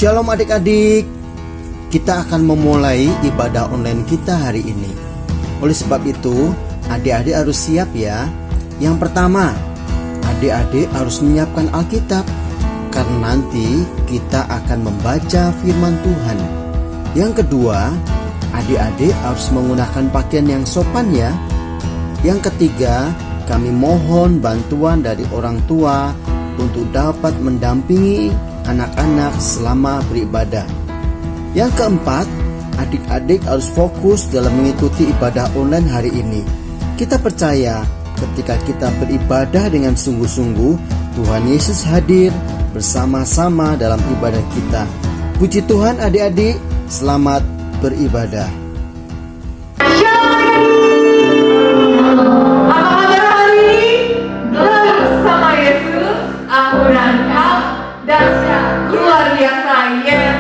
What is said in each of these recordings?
Shalom adik-adik, kita akan memulai ibadah online kita hari ini. Oleh sebab itu, adik-adik harus siap ya. Yang pertama, adik-adik harus menyiapkan Alkitab, karena nanti kita akan membaca firman Tuhan. Yang kedua, adik-adik harus menggunakan pakaian yang sopan ya. Yang ketiga, kami mohon bantuan dari orang tua untuk dapat mendampingi anak-anak selama beribadah. Yang keempat, adik-adik harus fokus dalam mengikuti ibadah online hari ini. Kita percaya ketika kita beribadah dengan sungguh-sungguh, Tuhan Yesus hadir bersama-sama dalam ibadah kita. Puji Tuhan adik-adik, selamat beribadah. Luar biasa, yes.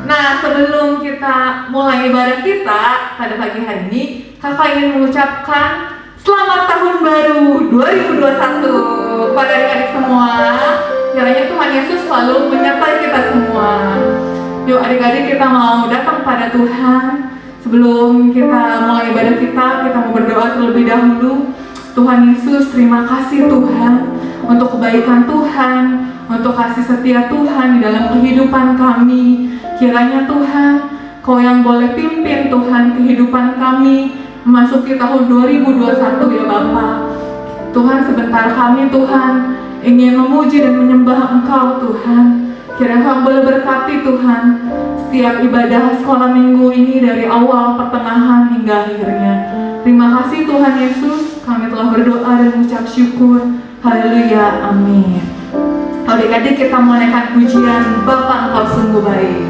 Nah, sebelum kita mulai ibadah kita pada pagi hari ini, kakak ingin mengucapkan selamat tahun baru 2021 kepada adik-adik semua. Kiranya Tuhan Yesus selalu menyertai kita semua. Yuk adik-adik, kita mau datang pada Tuhan. Sebelum kita mulai ibadah kita mau berdoa terlebih dahulu. Tuhan Yesus, terima kasih Tuhan untuk kebaikan Tuhan, untuk kasih setia Tuhan di dalam kehidupan kami. Kiranya Tuhan, Kau yang boleh pimpin Tuhan kehidupan kami memasuki tahun 2021 ya Bapa. Tuhan, sebentar kami Tuhan ingin memuji dan menyembah Engkau Tuhan. Kiranya Kau boleh berkati Tuhan setiap ibadah sekolah minggu ini dari awal, pertengahan hingga akhirnya. Terima kasih Tuhan Yesus, kami telah berdoa dan mengucap syukur. Haleluya, amin. Adik-adik, kita menaikkan pujian Bapa Engkau sungguh baik.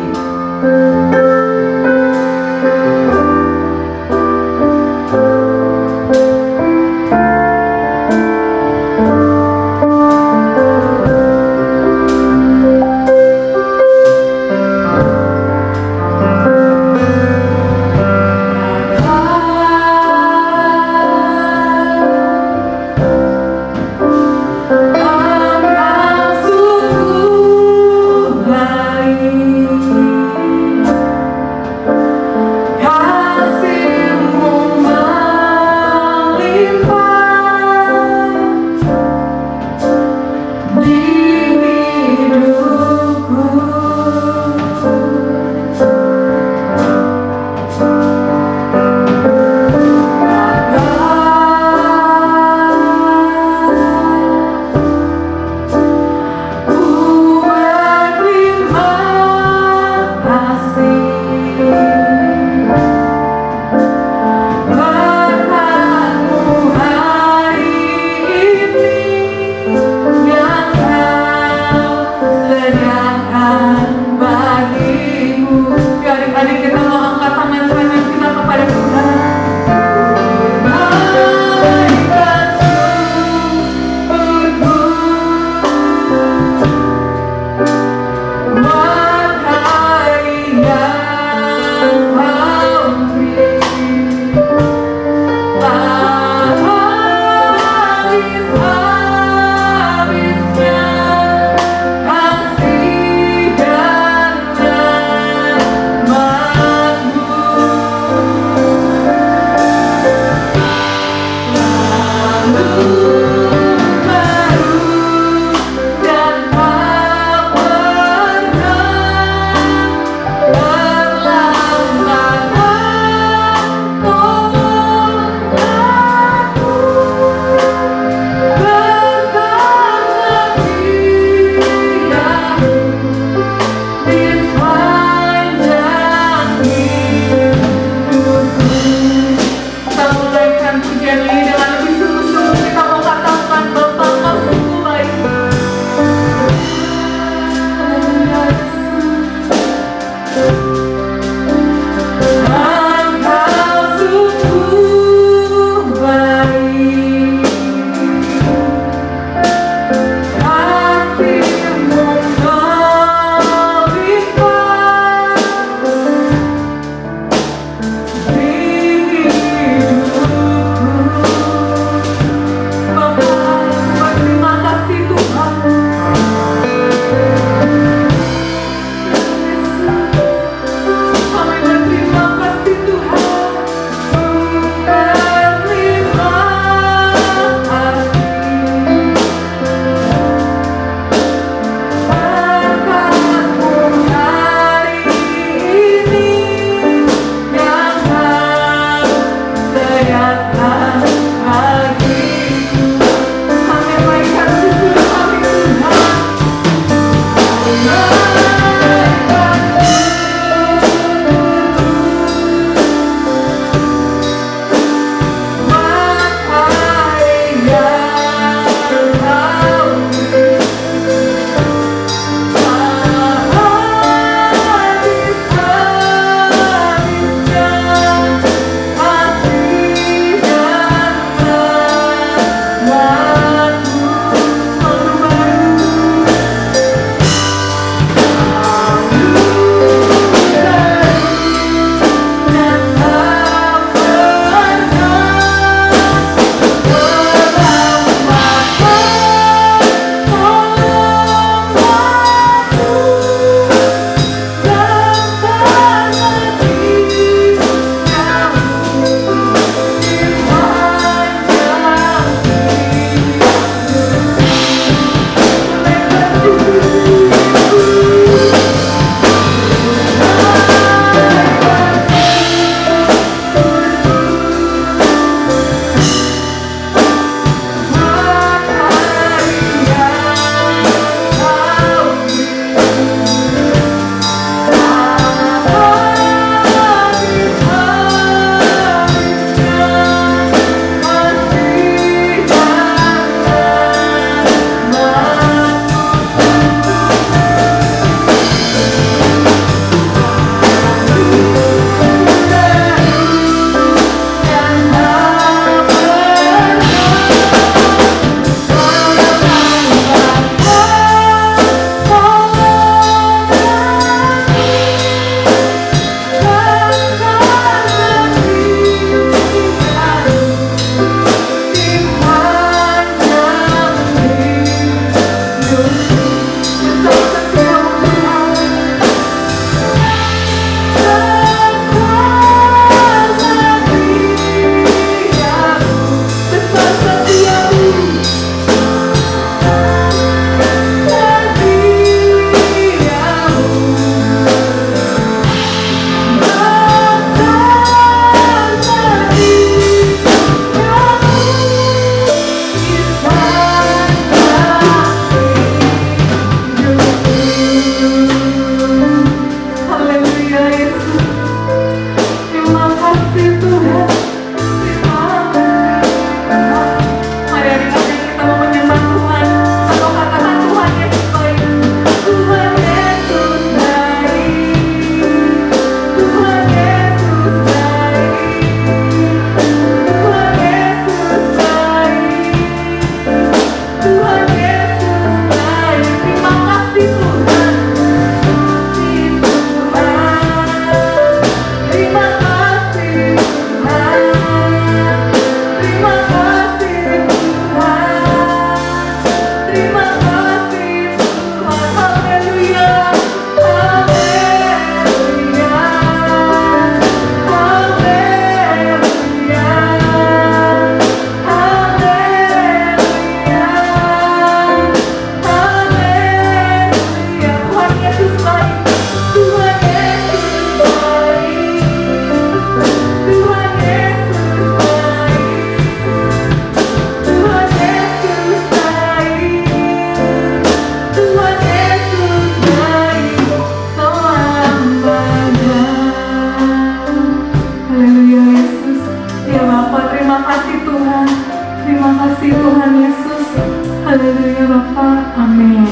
ya Bapak, amin.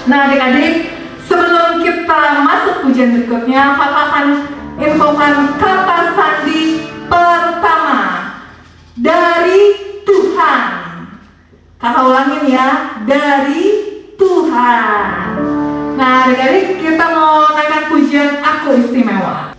Nah adik-adik, sebelum kita masuk ujian berikutnya, kakak akan infokan kata sandi pertama dari Tuhan. Kakak ulangin ya, dari Tuhan. Nah adik-adik, kita mau naikkan pujian Aku Istimewa.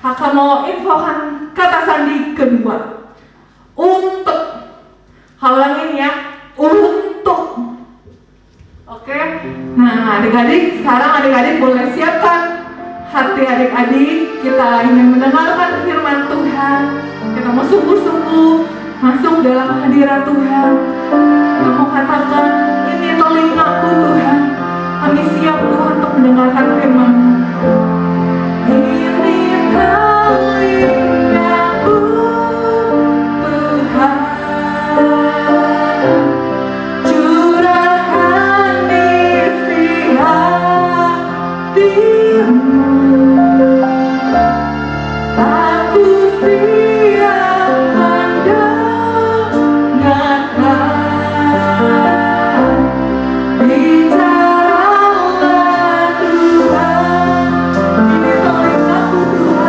Kakak mau infokan kata sandi kedua. Untuk. Ulangin ya. Untuk. Oke. Nah adik-adik, sekarang adik-adik boleh siapkan hati adik-adik. Kita ingin mendengarkan firman Tuhan. Kita mau sungguh-sungguh masuk dalam hadirat Tuhan. Kita mau katakan, ini telingaku Tuhan. Kami siap Tuhan untuk mendengarkan firman-Mu. Ini telingaku Tuhan, curahkan isi hati-Mu. Aku siap mendengarkan. Bicaralah Tuhan, ini telingaku Tuhan.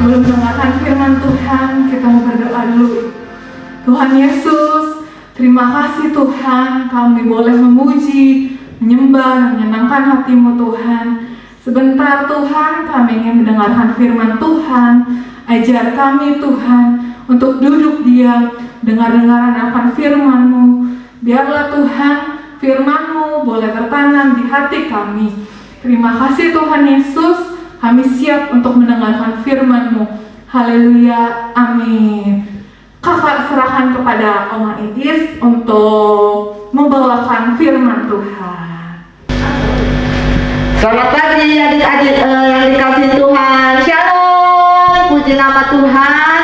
Sebelum mendengarkan firman Tuhan, kita mau berdoa dulu. Tuhan Yesus, terima kasih Tuhan, kami boleh memuji, menyembah, dan menyenangkan hati-Mu Tuhan. Sebentar Tuhan, kami ingin mendengarkan firman Tuhan. Ajar kami Tuhan, untuk duduk diam, dengar-dengaran akan firman-Mu. Biarlah Tuhan, firman-Mu boleh tertanam di hati kami. Terima kasih Tuhan Yesus. Kami siap untuk mendengarkan firman-Mu. Haleluya, amin. Kakak serahkan kepada Oma Idis untuk membawakan firman Tuhan. Selamat pagi adik-adik yang dikasihi Tuhan. Shalom, puji nama Tuhan.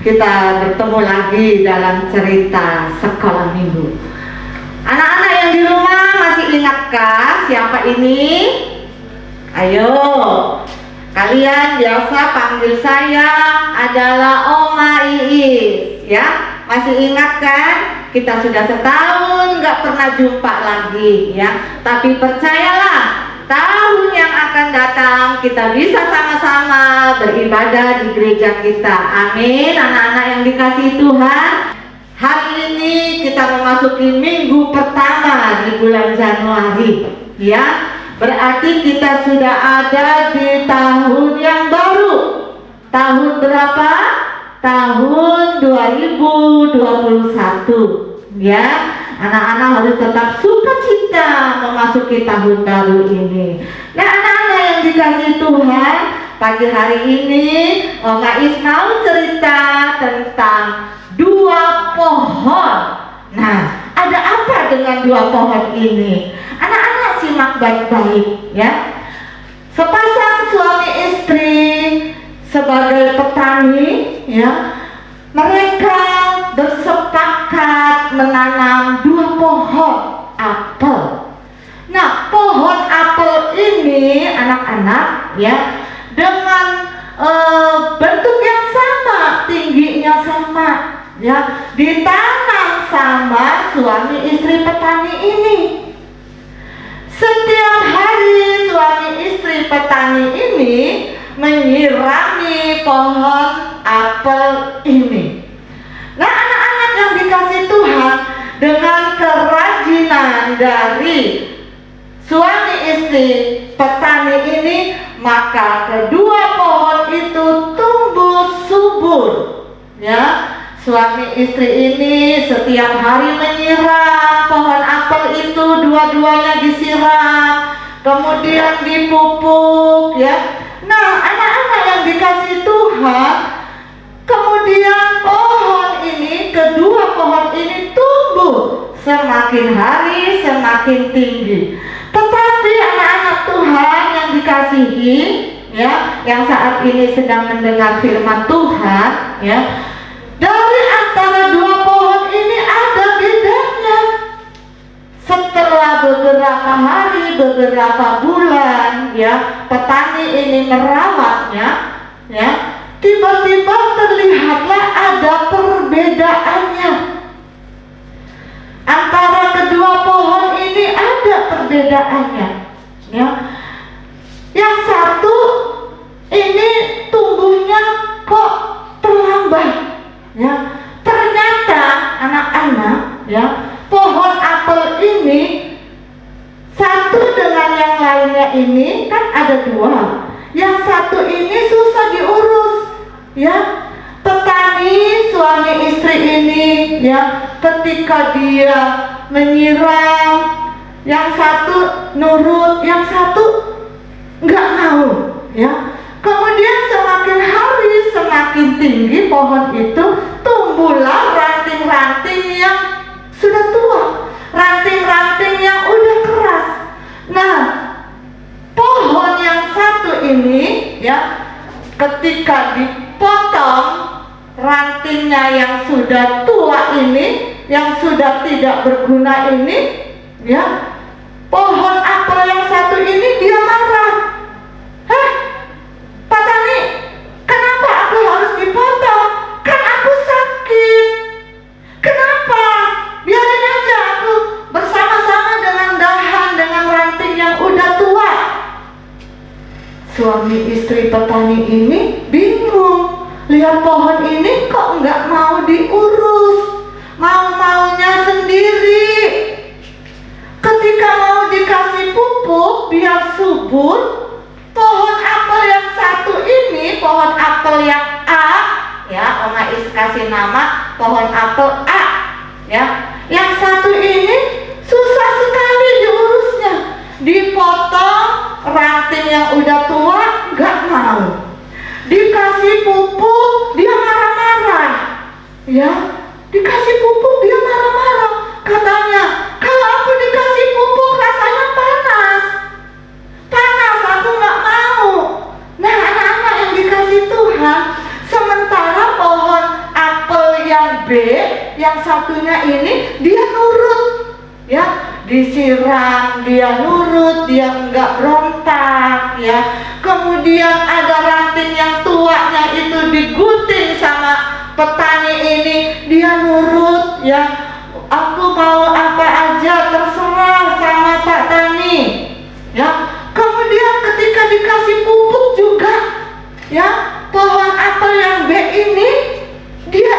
Kita bertemu lagi dalam cerita sekolah minggu. Anak-anak yang di rumah masih ingatkah siapa ini? Ayo, kalian biasa panggil saya adalah Oma Iis, ya? Masih ingat kan? Kita sudah setahun nggak pernah jumpa lagi, ya. Tapi percayalah, tahun yang akan datang kita bisa sama-sama beribadah di gereja kita. Amin, anak-anak yang dikasihi Tuhan. Hari ini kita memasuki minggu pertama di bulan Januari, ya. Berarti kita sudah ada di tahun yang baru. Tahun berapa? Tahun 2021, ya. Anak-anak harus tetap sukacita memasuki tahun baru ini. Nah, anak-anak yang dikasihi Tuhan, pagi hari ini Oma Is mau cerita tentang dua pohon. Nah, ada apa dengan dua pohon ini? Anak-anak simak baik-baik, ya. Sepasang suami istri sebagai petani, ya, mereka bersepakat menanam dua pohon apel. Nah, pohon apel ini anak-anak, ya, dengan bentuk yang sama, tingginya sama, ya, ditanam sama suami istri petani ini. Setiap hari suami istri petani ini menyirami pohon apel ini. Nah, anak-anak yang dikasihi Tuhan, dengan kerajinan dari suami istri petani ini, maka kedua pohon itu tumbuh subur, ya. Suami istri ini setiap hari menyiram pohon apel itu, dua-duanya disiram, kemudian dipupuk, ya. Nah, anak-anak yang dikasihi Tuhan, kemudian pohon ini, kedua pohon ini tumbuh semakin hari semakin tinggi. Tetapi anak-anak Tuhan yang dikasihi, ya, yang saat ini sedang mendengar firman Tuhan, ya, dari antara dua pohon ini ada bedanya. Setelah beberapa hari, beberapa bulan, ya, petani ini merawatnya, ya, tiba-tiba terlihatlah ada perbedaannya. Antara kedua pohon ini ada perbedaannya, ya. Yang satu ini tumbuhnya kok terlambat, ya. Ternyata anak-anak, ya, pohon apel ini satu dengan yang lainnya ini kan ada dua. Yang satu ini susah diurus, ya. Petani suami istri ini, ya, ketika dia menyiram, yang satu nurut, yang satu nggak mau, ya. Kemudian semakin hari semakin tinggi pohon itu, tumbuhlah ranting-ranting yang sudah tua, ranting-ranting yang udah keras. Nah, pohon yang satu ini, ya, ketika dipotong rantingnya yang sudah tua ini, yang sudah tidak berguna ini, ya, pohon apel yang satu ini dia marah. Hah, petani, kenapa aku harus dipotong? Kan aku sakit. Kenapa? Biarin aja aku bersama-sama dengan dahan, dengan ranting yang udah tua. Suami istri petani ini bingung, lihat pohon ini kok nggak mau diurus, mau-maunya sendiri. Ketika mau dikasih pupuk biar subur, pohon apel yang satu ini, pohon apel yang A, ya, Oma Is kasih nama pohon apel A, ya. Yang satu ini susah sekali diurusnya, dipotong ranting yang udah tua nggak mau. Dikasih pupuk dia marah-marah, ya. Dikasih pupuk dia marah-marah. Katanya, kalau aku dikasih pupuk rasanya panas. Panas, aku nggak mau. Nah, anak-anak yang dikasih Tuhan, sementara pohon apel yang B, yang satunya ini dia nurut, ya. Disiram dia nurut, dia enggak berontak, ya. Kemudian ada ranting yang tuanya itu digunting sama petani ini, dia nurut, ya. Aku mau apa aja terserah sama Pak Tani, ya. Kemudian ketika dikasih pupuk juga, ya, pohon apel yang B ini dia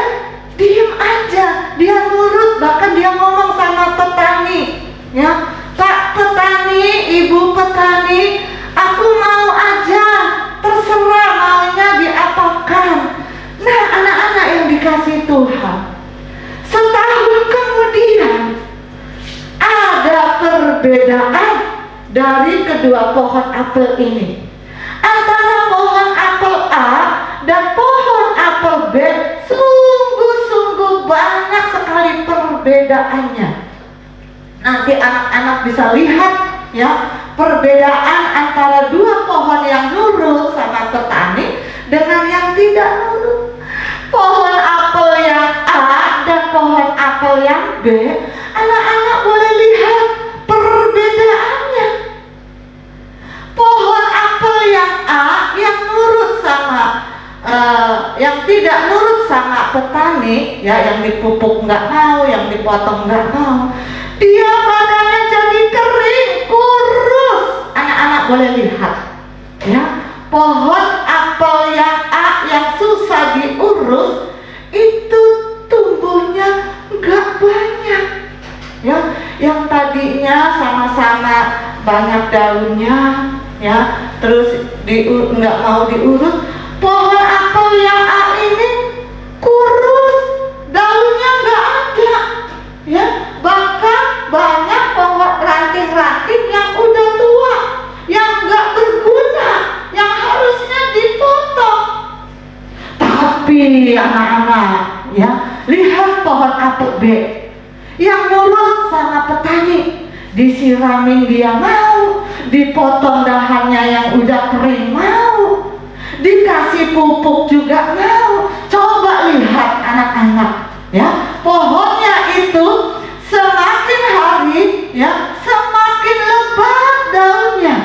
diem aja, dia nurut, bahkan dia ngomong sama petani, ya, Pak Petani, Ibu Petani, aku mau aja, terserah maunya diapakan. Nah, anak-anak yang dikasih Tuhan, setahun kemudian ada perbedaan dari kedua pohon apel ini. Antara pohon apel A dan pohon apel B sungguh-sungguh banyak sekali perbedaannya. Nanti anak-anak bisa lihat, ya, perbedaan antara dua pohon yang nurut sama petani dengan yang tidak nurut. Pohon apel yang A dan pohon apel yang B, anak-anak boleh lihat perbedaannya. Pohon apel yang A yang nurut sama yang tidak nurut sama petani, ya, yang dipupuk nggak mau, yang dipotong nggak mau, dia badannya jadi kering, kurus. Anak-anak boleh lihat, ya, pohon apel yang A yang susah diurus itu tumbuhnya nggak banyak, ya. Yang tadinya sama-sama banyak daunnya, ya, terus nggak mau diurus. Pohon apel yang A ini kurus, daunnya nggak ada, ya. Bahkan banyak pohon ranting-ranting yang udah tua, yang nggak berguna, yang harusnya dipotong. Tapi anak-anak, ya, lihat pohon apel B yang nurut sama petani, disiramin dia mau, dipotong dahannya yang udah kering mau, dikasih pupuk juga mau. Coba lihat anak-anak, ya, pohonnya itu semakin hari, ya, semakin lebat daunnya.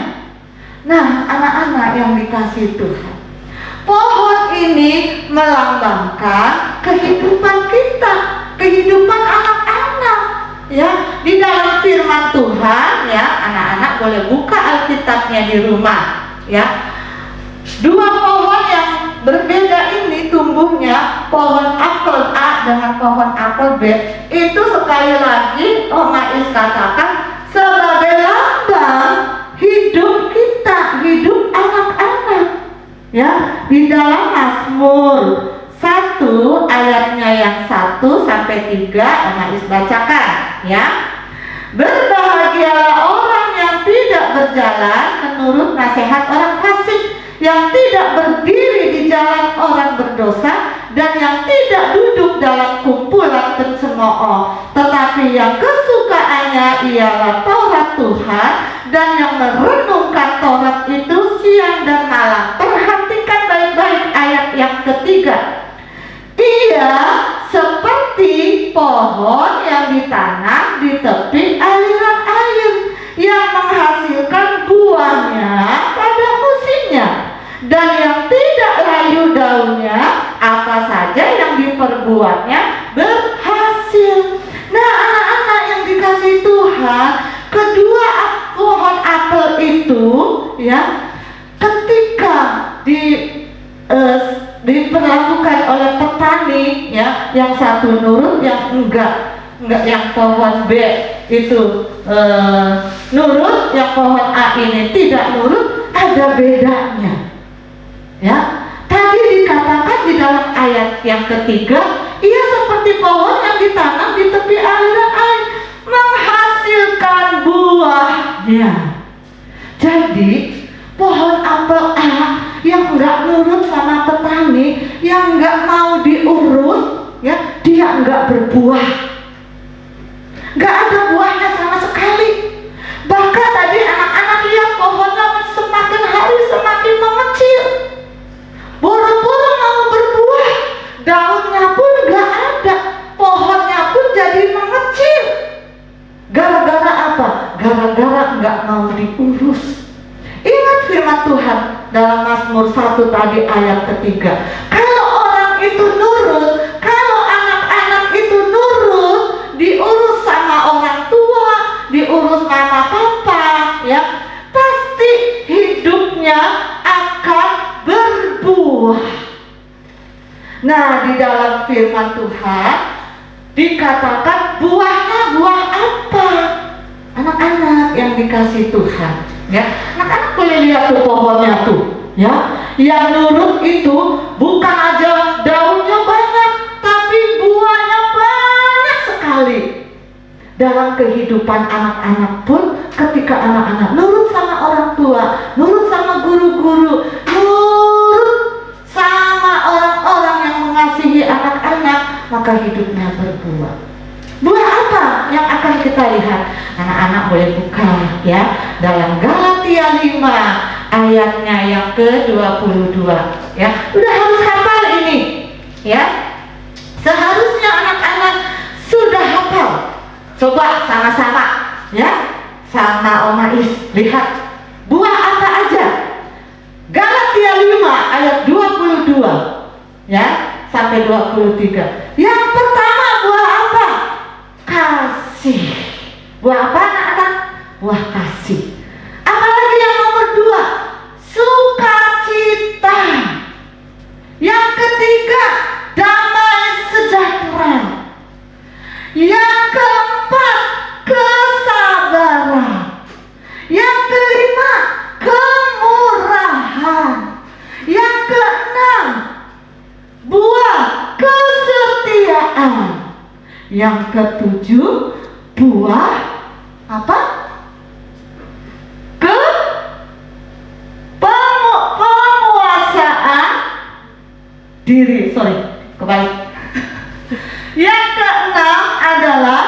Nah, anak-anak yang dikasih Tuhan, pohon ini melambangkan kehidupan kita, kehidupan anak-anak, ya. Di dalam firman Tuhan, ya, anak-anak boleh buka Alkitabnya di rumah, ya. Dua pohon yang berbeda ini tumbuhnya, pohon apel A dengan pohon apel B, itu sekali lagi Om Ais katakan sebagai lambang hidup kita, hidup anak-anak, ya. Di dalam Mazmur 1 ayatnya yang 1 sampai 3 Om Ais bacakan, ya. Berbahagialah orang yang tidak berjalan menurut nasihat orang fasik, yang tidak berdiri di jalan orang berdosa, dan yang tidak duduk dalam kumpulan pencemooh, tetapi yang kesukaannya ialah Taurat Tuhan, dan yang merenungkan Taurat itu siang dan malam. Perhatikan baik-baik ayat yang ketiga. Ia seperti pohon yang ditanam di tepi aliran air, yang menghasilkan buahnya pada musimnya, dan yang tidak layu daunnya, apa saja yang diperbuatnya berhasil. Nah, anak-anak yang dikasih Tuhan, kedua pohon apel itu, ya, ketika diperlakukan oleh petani, ya, yang satu nurut, yang enggak, yang pohon B itu nurut, yang pohon A ini tidak nurut, ada bedanya, ya. Tadi dikatakan di dalam ayat yang ketiga, ia seperti pohon yang ditanam di tepi aliran air, menghasilkan buahnya. Jadi pohon apel A yang nggak nurut sama petani, yang nggak mau diurus, ya, dia nggak berbuah, nggak ada buahnya sama sekali. Bahkan tadi anak-anak lihat pohonnya semakin hari semakin mengecil, boro-boro mau berbuah, daunnya pun nggak ada, pohonnya pun jadi mengecil. Gara-gara apa? Gara-gara nggak mau diurus. Ingat firman Tuhan dalam Mazmur 1 tadi ayat ketiga. Kalau orang itu nurut, kalau anak-anak itu nurut, diurus sama orang tua, diurus mama papa, ya, pasti hidupnya akan berbuah. Nah, di dalam firman Tuhan dikatakan buahnya buah apa? Anak-anak yang dikasih Tuhan, ya, anak-anak boleh lihat tuh pohonnya tuh, ya, yang nurut itu bukan aja daunnya banyak, tapi buahnya banyak sekali. Dalam kehidupan anak-anak pun, ketika anak-anak nurut sama orang tua, nurut sama guru-guru, nurut sama orang-orang yang mengasihi anak-anak, maka hidupnya berbuah. Buah apa yang akan kita lihat? Anak-anak boleh buka, ya, dalam Galatia 5 ayatnya yang ke-22, ya. Udah harus hafal ini, ya. Seharusnya anak-anak sudah hafal. Coba sama-sama, ya, sama Oma Is, lihat buah apa aja. Galatia 5 ayat 22, ya, sampai 23. Yang pertama buah apa? Kasih. Buah apa anak-anak? Buah kasih. Apalagi yang nomor 2? Sukacita. Yang ketiga, damai sejahtera. Yang keempat, kesabaran. Yang kelima, kemurahan. Yang keenam, buah kesetiaan. Yang ketujuh, buah apa? Penguasaan diri. Kebalik. Yang keenam adalah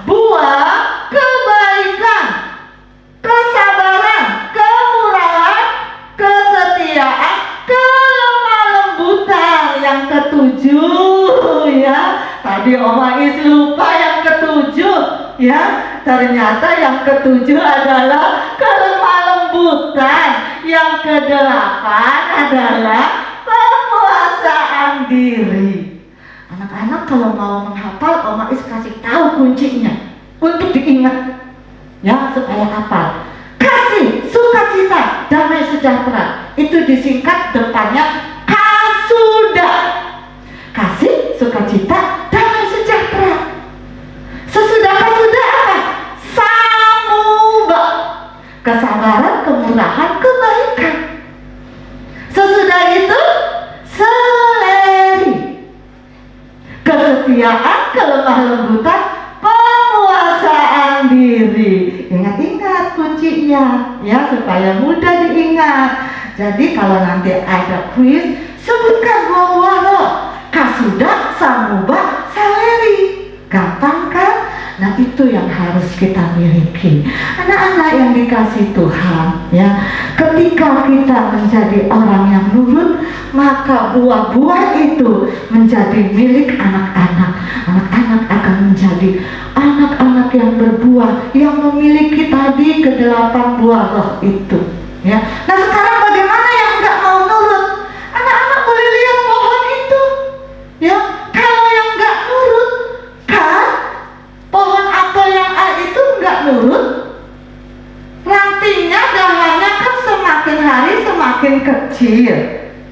buah kebaikan, kesabaran, kemurahan, kesetiaan, kelemah lembutan. Yang ketujuh, ya, tadi Oma Is lupa yang ketujuh, ya. Ternyata yang ketujuh adalah kelemah lembutan. Yang kedelapan adalah penguasaan diri. Anak-anak kalau mau menghafal, Oma Is kasih tahu kuncinya untuk diingat, ya, supaya hafal. Kasih, sukacita, damai sejahtera. Itu disingkat depannya KASUDA. Kasih, sukacita, damai sejahtera. Sesudah KASUDA apa? SAMUBA. Kesabaran, kemurahan, kebaikan. Sesudah itu seleri. Kesetiaan, kelemah lembutan, penguasaan diri. Ingat-ingat kuncinya, ya, supaya mudah diingat. Jadi kalau nanti ada kuis, sebutkan buah-buah roh. KASUDA, SAMUBA, seleri. Gampang kan? Nah, itu yang harus kita miliki. Anak-anak yang dikasih Tuhan, ya, ketika kita menjadi orang yang nurut, maka buah-buah itu menjadi milik anak-anak. Anak-anak akan menjadi anak-anak yang berbuah, yang memiliki tadi ke-8 buah roh itu, ya. Nah, sekarang bagaimana yang nggak mau nurut? Anak-anak boleh lihat pohon itu, ya. Kalau yang nggak nurut, kan pohon apel yang A itu nggak nurut, rantingnya, dahannya kan semakin hari semakin kecil,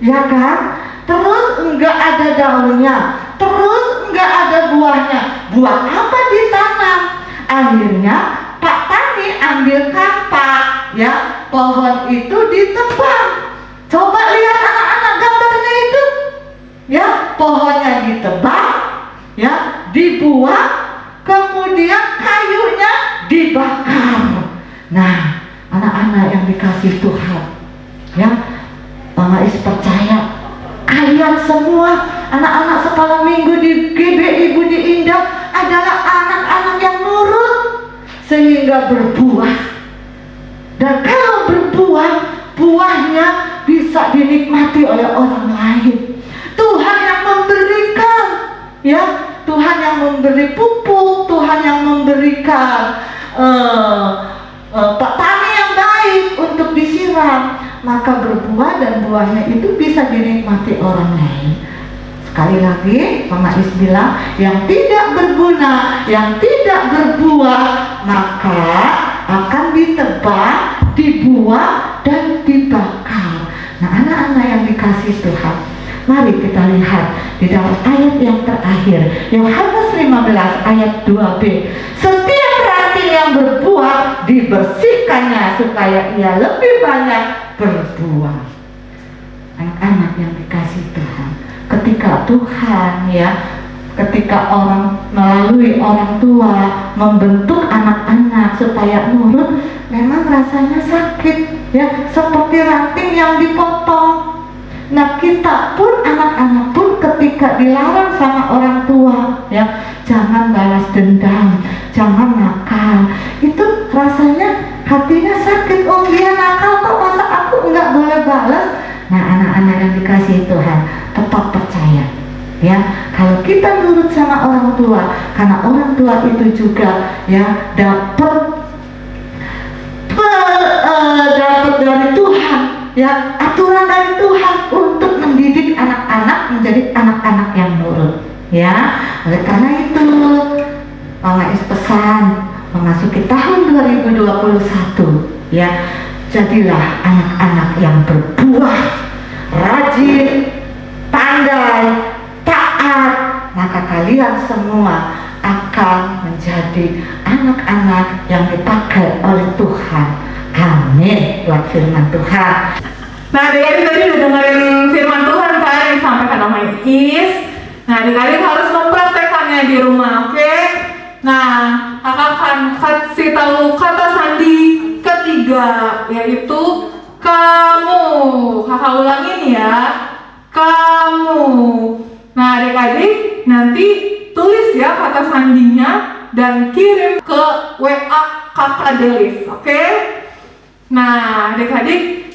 ya kan? Terus nggak ada daunnya, terus nggak ada buahnya. Buah apa ditanam? Akhirnya Pak Tani ambil kampak, ya, pohon itu ditebang. Coba lihat anak-anak gambarnya itu, ya, pohonnya ditebang, ya, dibuang, kemudian kayunya dibakar. Nah, anak-anak yang dikasih Tuhan, ya, Mama Is semua anak-anak sekolah minggu di GBI Budi Indah adalah anak-anak yang nurut sehingga berbuah. Dan kalau berbuah, buahnya bisa dinikmati oleh orang lain. Tuhan yang memberikan, ya, Tuhan yang memberi pupuk, Tuhan yang memberikan petani yang baik untuk disiram, maka berbuah dan buahnya itu bisa dinikmati orang lain. Sekali lagi, Mama Is bilang, yang tidak berguna, yang tidak berbuah, maka akan ditebang, dibuang, dan dibakar. Nah, anak-anak yang dikasihi Tuhan, mari kita lihat di dalam ayat yang terakhir, Yohanes 15 ayat 2b. Setiap ranting yang berbuah dibersihkannya supaya ia lebih banyak berbuah. Anak-anak yang dikasihi Tuhan, ketika Tuhan, ya, ketika orang melalui orang tua membentuk anak-anak supaya nurut, memang rasanya sakit, ya, seperti ranting yang dipotong. Nah, kita pun, anak-anak pun ketika dilarang sama orang tua, ya, jangan balas dendam, jangan nakal, itu rasanya hatinya sakit. Oh, dia nakal kok, masa aku enggak boleh balas? Nah, anak-anak yang dikasihi Tuhan, tetap percaya, ya, kalau kita nurut sama orang tua, karena orang tua itu juga, ya, dapat dari Tuhan, ya, aturan dari Tuhan untuk mendidik anak-anak menjadi anak-anak yang nurut, ya. Oleh karena itu, Mama Is pesan memasuki tahun 2021, ya, jadilah anak-anak yang berbuah, rajin, pandai, taat, maka kalian semua akan menjadi anak-anak yang dipakai oleh Tuhan. Amin. Buat firman Tuhan. Nah, adik-adik tadi udah dengerin firman Tuhan kan yang disampaikan sama Is. Nah, adik-adik harus mempraktekannya di rumah, oke? Nah, kakak akan kasih tahu kata sandi ketiga, yaitu kamu. Kakak ulangin ya, kamu. Nah, adik-adik nanti tulis ya kata sandinya dan kirim ke WA kakak Delis, oke? Nah, adik-adik,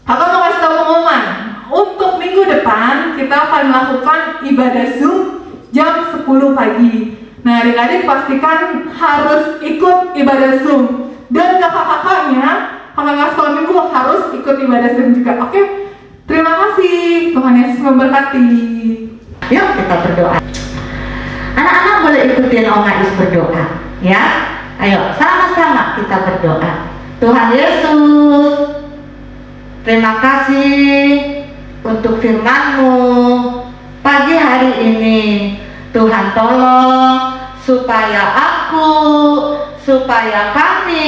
kakak mau kasih tahu pengumuman. Untuk minggu depan kita akan melakukan ibadah Zoom jam 10 pagi. Nah, adik-adik pastikan harus ikut ibadah Zoom. Dan kakak-kakaknya, kakak sekolah minggu harus ikut ibadah Zoom juga, oke? Terima kasih, Tuhan Yesus memberkati. Yuk kita berdoa. Anak-anak boleh ikutin Oma Is berdoa, ya. Ayo sama-sama kita berdoa. Tuhan Yesus, terima kasih untuk firman-Mu pagi hari ini. Tuhan tolong supaya kami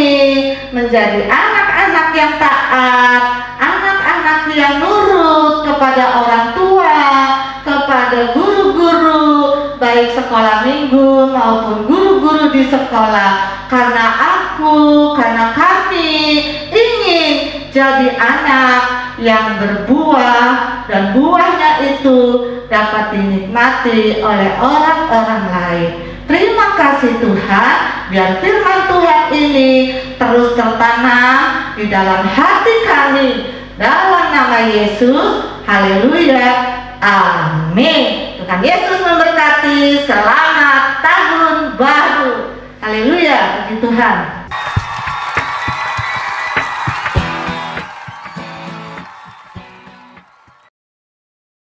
menjadi anak-anak yang taat, anak-anak yang nurut kepada orang tua, kepada guru-guru baik sekolah minggu maupun guru-guru di sekolah, karena kami ingin jadi anak yang berbuah dan buahnya itu dapat dinikmati oleh orang-orang lain. Terima kasih Tuhan, biar firman Tuhan ini terus tertanam di dalam hati kami, dalam nama Yesus. Haleluya, amin. Tuhan Yesus memberkati. Selamat tahun baru. Haleluya, puji Tuhan.